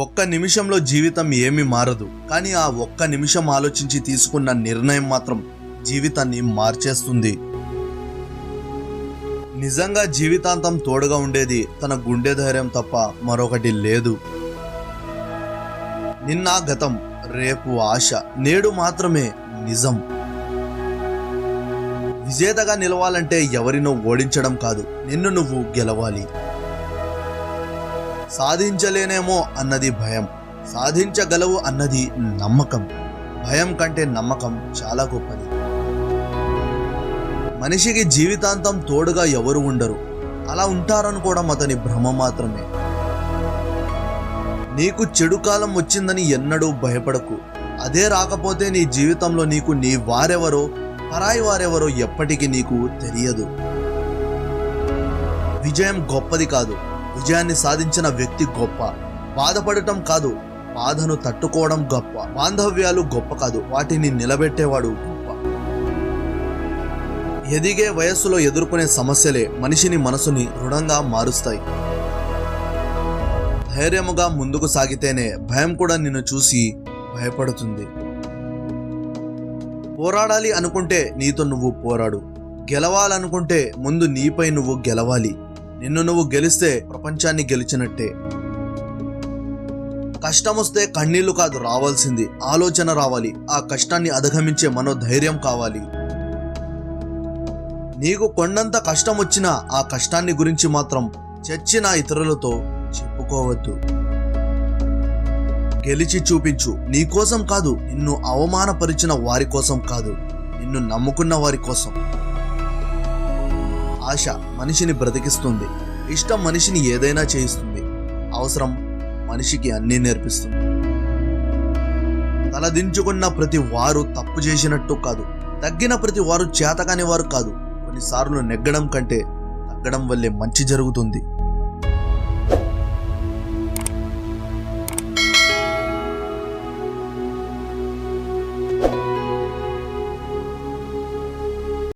ఒక్క నిమిషంలో జీవితం ఏమీ మారదు, కానీ ఆ ఒక్క నిమిషం ఆలోచించి తీసుకున్న నిర్ణయం మాత్రం జీవితాన్ని మార్చేస్తుంది. నిజంగా జీవితాంతం తోడుగా ఉండేది తన గుండె ధైర్యం తప్ప మరొకటి లేదు. నిన్న గతం, రేపు ఆశ, నేడు మాత్రమే నిజం. విజేతగా నిలవాలంటే ఎవరినో ఓడించడం కాదు, నిన్ను నువ్వు గెలవాలి. సాధించలేనేమో అన్నది భయం, సాధించగలవు అన్నది నమ్మకం. భయం కంటే నమ్మకం చాలా గొప్పది. మనిషికి జీవితాంతం తోడుగా ఎవరు ఉండరు, అలా ఉంటారనుకోవడం అతని భ్రమ మాత్రమే. నీకు చెడు కాలం వచ్చిందని ఎన్నడూ భయపడకు. అదే రాకపోతే నీ జీవితంలో నీకు నీ వారెవరో పరాయి వారెవరో ఎప్పటికీ నీకు తెలియదు. విజయం గొప్పది కాదు, విజయాన్ని సాధించిన వ్యక్తి గొప్ప. బాధపడటం కాదు, బాధను తట్టుకోవడం గొప్ప. బాంధవ్యాలు గొప్ప కాదు, వాటిని నిలబెట్టేవాడు గొప్ప. ఎదిగే వయస్సులో ఎదుర్కొనే సమస్యలే మనిషిని మనసుని దృఢంగా మారుస్తాయి. ధైర్యముగా ముందుకు సాగితేనే భయం కూడా నిన్ను చూసి భయపడుతుంది. పోరాడాలి అనుకుంటే నీతో నువ్వు పోరాడు. గెలవాలనుకుంటే ముందు నీపై నువ్వు గెలవాలి. నిన్ను నువ్వు గెలిస్తే ప్రపంచాన్ని గెలిచినట్టే. కష్టం వస్తే కన్నీళ్లు కాదు రావాల్సింది, ఆలోచన రావాలి. ఆ కష్టాన్ని అధిగమించే మనోధైర్యం కావాలి. నీకు కొండంత కష్టం వచ్చినా ఆ కష్టాన్ని గురించి మాత్రం చచ్చిన ఇతరులతో చెప్పుకోవద్దు. గెలిచి చూపించు. నీ కోసం కాదు, నిన్ను అవమానపరిచిన వారి కోసం కాదు, నిన్ను నమ్ముకున్న వారి కోసం. ఆశ మనిషిని బ్రతికిస్తుంది, ఇష్టం మనిషిని ఏదైనా చేయిస్తుంది, అవసరం మనిషికి అన్నీ నేర్పిస్తుంది. తలదించుకున్న ప్రతి వారు తప్పు చేసినట్టు కాదు, తగ్గిన ప్రతి వారు చేతకాని వారు కాదు. కొన్నిసార్లు నెగ్గడం కంటే తగ్గడం వల్లే మంచి జరుగుతుంది.